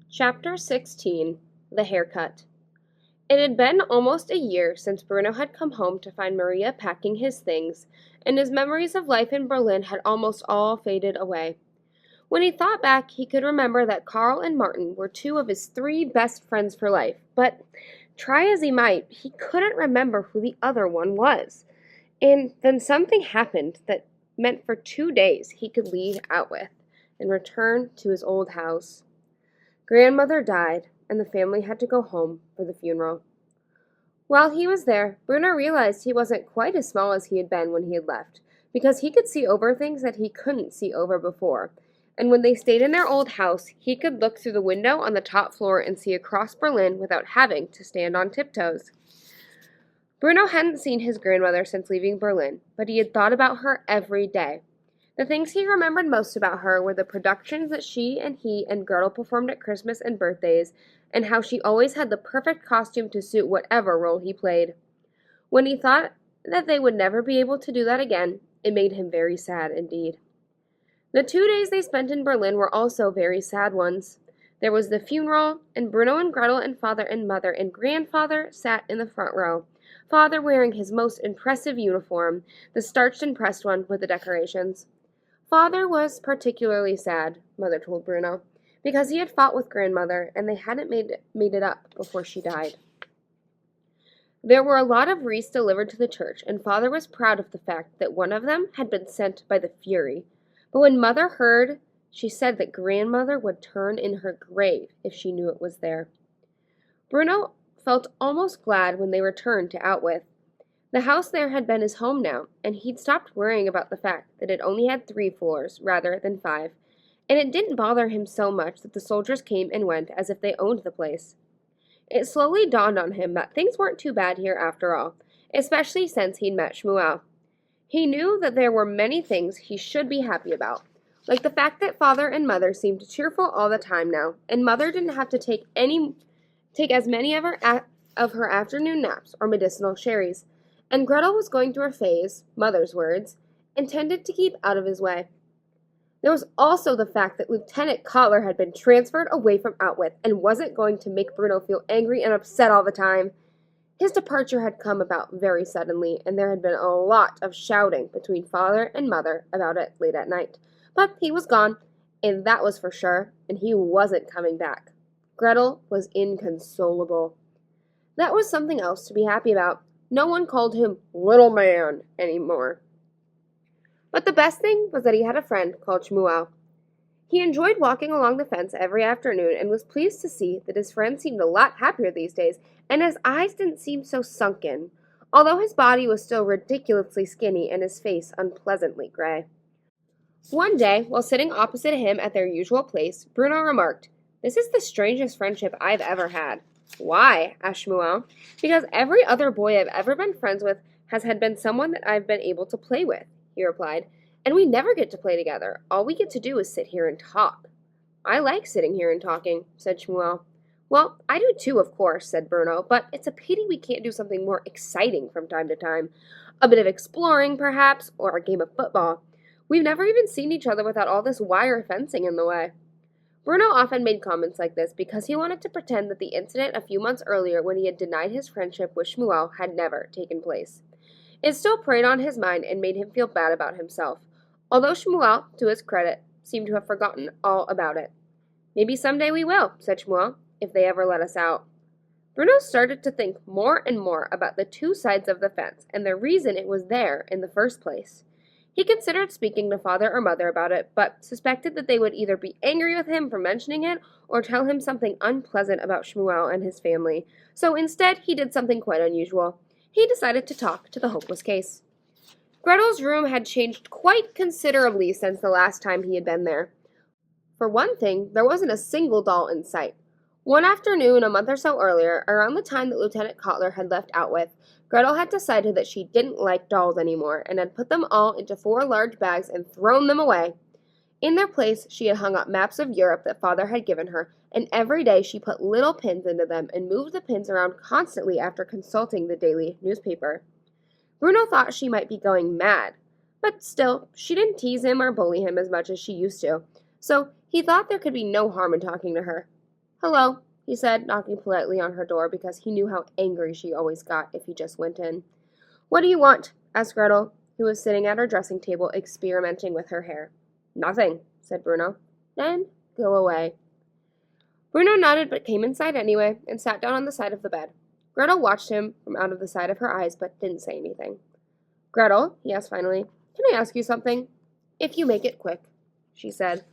Chapter 16 The Haircut. It had been almost a year since Bruno had come home to find Maria packing his things, and his memories of life in Berlin had almost all faded away. When he thought back, he could remember that Karl and Martin were two of his three best friends for life, but try as he might, he couldn't remember who the other one was. And then something happened that meant for 2 days he could leave Outwith and return to his old house. Grandmother died, and the family had to go home for the funeral. While he was there, Bruno realized he wasn't quite as small as he had been when he had left, because he could see over things that he couldn't see over before. And when they stayed in their old house, he could look through the window on the top floor and see across Berlin without having to stand on tiptoes. Bruno hadn't seen his grandmother since leaving Berlin, but he had thought about her every day. The things he remembered most about her were the productions that she and he and Gretel performed at Christmas and birthdays, and how she always had the perfect costume to suit whatever role he played. When he thought that they would never be able to do that again, it made him very sad indeed. The 2 days they spent in Berlin were also very sad ones. There was the funeral, and Bruno and Gretel and father and mother and grandfather sat in the front row, father wearing his most impressive uniform, the starched and pressed one with the decorations. Father was particularly sad, Mother told Bruno, because he had fought with Grandmother and they hadn't made it up before she died. There were a lot of wreaths delivered to the church, and Father was proud of the fact that one of them had been sent by the Fury. But when Mother heard, she said that Grandmother would turn in her grave if she knew it was there. Bruno felt almost glad when they returned to Outwith. The house there had been his home now, and he'd stopped worrying about the fact that it only had 3 floors rather than 5, and it didn't bother him so much that the soldiers came and went as if they owned the place. It slowly dawned on him that things weren't too bad here after all, especially since he'd met Shmuel. He knew that there were many things he should be happy about, like the fact that Father and Mother seemed cheerful all the time now, and Mother didn't have to take as many of her afternoon naps or medicinal sherries. And Gretel was going through a phase, Mother's words, intended to keep out of his way. There was also the fact that Lieutenant Kotler had been transferred away from Outwith and wasn't going to make Bruno feel angry and upset all the time. His departure had come about very suddenly, and there had been a lot of shouting between Father and Mother about it late at night. But he was gone, and that was for sure, and he wasn't coming back. Gretel was inconsolable. That was something else to be happy about. No one called him little man anymore. But the best thing was that he had a friend called Shmuel. He enjoyed walking along the fence every afternoon and was pleased to see that his friend seemed a lot happier these days, and his eyes didn't seem so sunken, although his body was still ridiculously skinny and his face unpleasantly gray. One day, while sitting opposite him at their usual place, Bruno remarked, "This is the strangest friendship I've ever had." "Why?" asked Shmuel. "Because every other boy I've ever been friends with had been someone that I've been able to play with," he replied. "And we never get to play together. All we get to do is sit here and talk." "I like sitting here and talking," said Shmuel. "Well, I do too, of course," said Bruno, "but it's a pity we can't do something more exciting from time to time. A bit of exploring, perhaps, or a game of football. We've never even seen each other without all this wire fencing in the way." Bruno often made comments like this because he wanted to pretend that the incident a few months earlier when he had denied his friendship with Shmuel had never taken place. It still preyed on his mind and made him feel bad about himself, although Shmuel, to his credit, seemed to have forgotten all about it. "Maybe someday we will," said Shmuel, "if they ever let us out." Bruno started to think more and more about the 2 sides of the fence and the reason it was there in the first place. He considered speaking to Father or Mother about it, but suspected that they would either be angry with him for mentioning it or tell him something unpleasant about Shmuel and his family. So instead, he did something quite unusual. He decided to talk to the hopeless case. Gretel's room had changed quite considerably since the last time he had been there. For one thing, there wasn't a single doll in sight. One afternoon, a month or so earlier, around the time that Lieutenant Kotler had left Outwith, Gretel had decided that she didn't like dolls anymore and had put them all into 4 large bags and thrown them away. In their place, she had hung up maps of Europe that Father had given her, and every day she put little pins into them and moved the pins around constantly after consulting the daily newspaper. Bruno thought she might be going mad, but still, she didn't tease him or bully him as much as she used to, so he thought there could be no harm in talking to her. Hello, he said, knocking politely on her door because he knew how angry she always got if he just went in. What do you want? Asked Gretel, who was sitting at her dressing table experimenting with her hair. Nothing, said Bruno. Then go away. Bruno nodded but came inside anyway and sat down on the side of the bed. Gretel watched him from out of the side of her eyes but didn't say anything. Gretel, he asked finally, can I ask you something? If you make it quick, she said.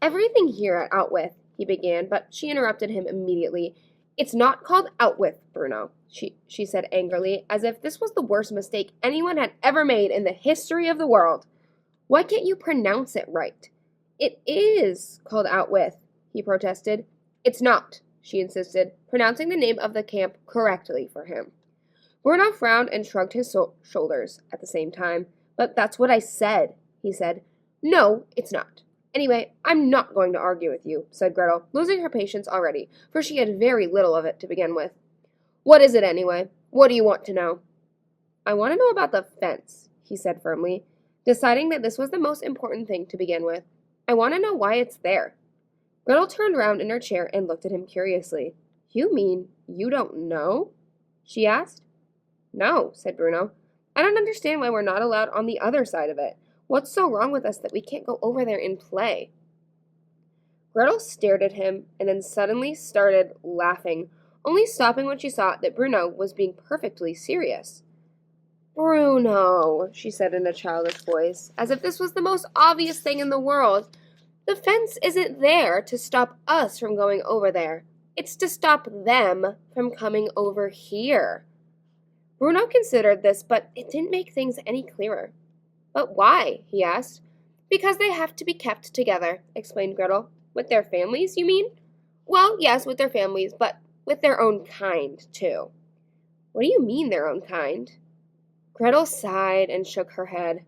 Everything here at Outwith, he began, but she interrupted him immediately. It's not called Outwith, Bruno, she said angrily, as if this was the worst mistake anyone had ever made in the history of the world. Why can't you pronounce it right? It is called Outwith, he protested. It's not, she insisted, pronouncing the name of the camp correctly for him. Bruno frowned and shrugged his shoulders at the same time. But that's what I said, he said. No, it's not. Anyway, I'm not going to argue with you, said Gretel, losing her patience already, for she had very little of it to begin with. What is it anyway? What do you want to know? I want to know about the fence, he said firmly, deciding that this was the most important thing to begin with. I want to know why it's there. Gretel turned round in her chair and looked at him curiously. You mean you don't know? She asked. No, said Bruno. I don't understand why we're not allowed on the other side of it. What's so wrong with us that we can't go over there and play? Gretel stared at him and then suddenly started laughing, only stopping when she saw that Bruno was being perfectly serious. Bruno, she said in a childish voice, as if this was the most obvious thing in the world. The fence isn't there to stop us from going over there. It's to stop them from coming over here. Bruno considered this, but it didn't make things any clearer. But why? He asked. Because they have to be kept together, explained Gretel. With their families, you mean? Well, yes, with their families, but with their own kind, too. What do you mean, their own kind? Gretel sighed and shook her head.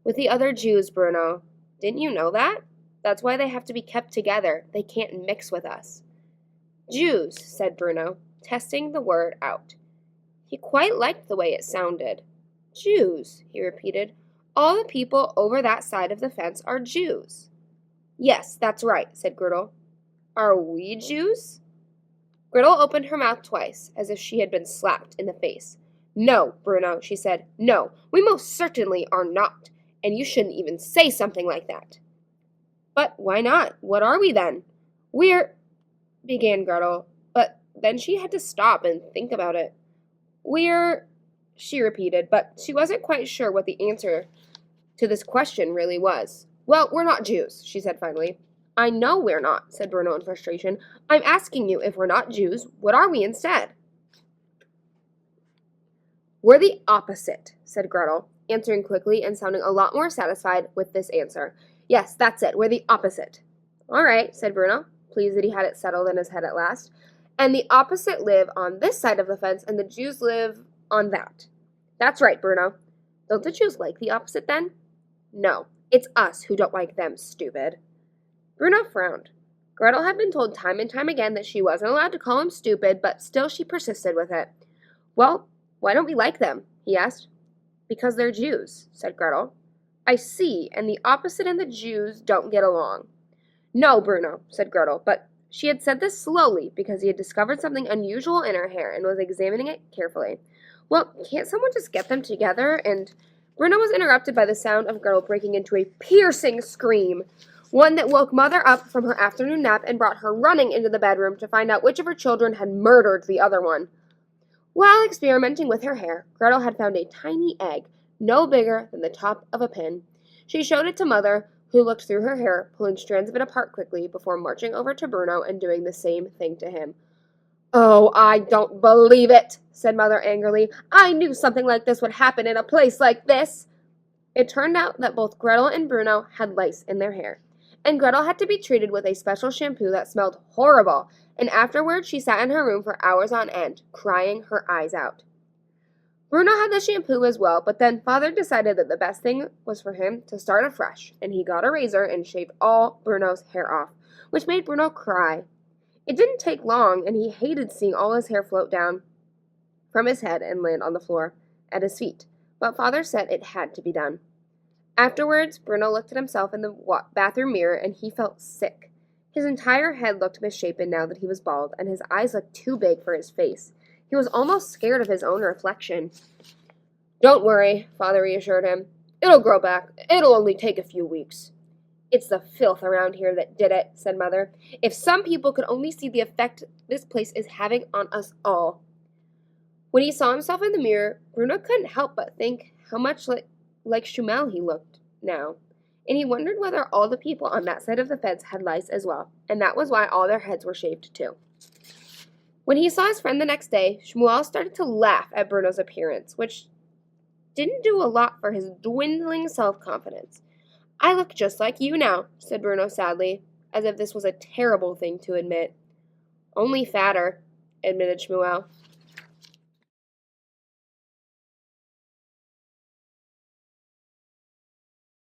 With the other Jews, Bruno. Didn't you know that? That's why they have to be kept together. They can't mix with us. Jews, said Bruno, testing the word out. He quite liked the way it sounded. Jews, he repeated. All the people over that side of the fence are Jews. Yes, that's right, said Gretel. Are we Jews? Gretel opened her mouth twice, as if she had been slapped in the face. No, Bruno, she said. No, we most certainly are not, and you shouldn't even say something like that. But why not? What are we then? We're, began Gretel, but then she had to stop and think about it. We're, she repeated, but she wasn't quite sure what the answer to this question really was. Well, we're not Jews, she said finally. I know we're not, said Bruno in frustration. I'm asking you, if we're not Jews, what are we instead? We're the opposite, said Gretel, answering quickly and sounding a lot more satisfied with this answer. Yes, that's it, we're the opposite. All right, said Bruno, pleased that he had it settled in his head at last. And the opposite live on this side of the fence, and the Jews live on that. That's right, Bruno. Don't the Jews like the opposite, then? No, it's us who don't like them, stupid. Bruno frowned. Gretel had been told time and time again that she wasn't allowed to call him stupid, but still she persisted with it. Well, why don't we like them? He asked. Because they're Jews, said Gretel. I see, and the opposite and the Jews don't get along. No, Bruno, said Gretel, but she had said this slowly because he had discovered something unusual in her hair and was examining it carefully. Well, can't someone just get them together? And Bruno was interrupted by the sound of Gretel breaking into a piercing scream, one that woke Mother up from her afternoon nap and brought her running into the bedroom to find out which of her children had murdered the other one. While experimenting with her hair, Gretel had found a tiny egg, no bigger than the top of a pin. She showed it to Mother, who looked through her hair, pulling strands of it apart quickly before marching over to Bruno and doing the same thing to him. Oh, I don't believe it, said Mother angrily. I knew something like this would happen in a place like this. It turned out that both Gretel and Bruno had lice in their hair, and Gretel had to be treated with a special shampoo that smelled horrible, and afterwards she sat in her room for hours on end, crying her eyes out. Bruno had the shampoo as well, but then Father decided that the best thing was for him to start afresh, and he got a razor and shaved all Bruno's hair off, which made Bruno cry. It didn't take long, and he hated seeing all his hair float down from his head and land on the floor at his feet, but Father said it had to be done. Afterwards, Bruno looked at himself in the bathroom mirror, and he felt sick. His entire head looked misshapen now that he was bald, and his eyes looked too big for his face. He was almost scared of his own reflection. "Don't worry," Father reassured him. "It'll grow back. It'll only take a few weeks." "It's the filth around here that did it," said Mother. "If some people could only see the effect this place is having on us all." When he saw himself in the mirror, Bruno couldn't help but think how much like Shumel he looked now. And he wondered whether all the people on that side of the fence had lice as well, and that was why all their heads were shaved too. When he saw his friend the next day, Shmuel started to laugh at Bruno's appearance, which didn't do a lot for his dwindling self-confidence. "I look just like you now," said Bruno sadly, as if this was a terrible thing to admit. "Only fatter," admitted Shmuel.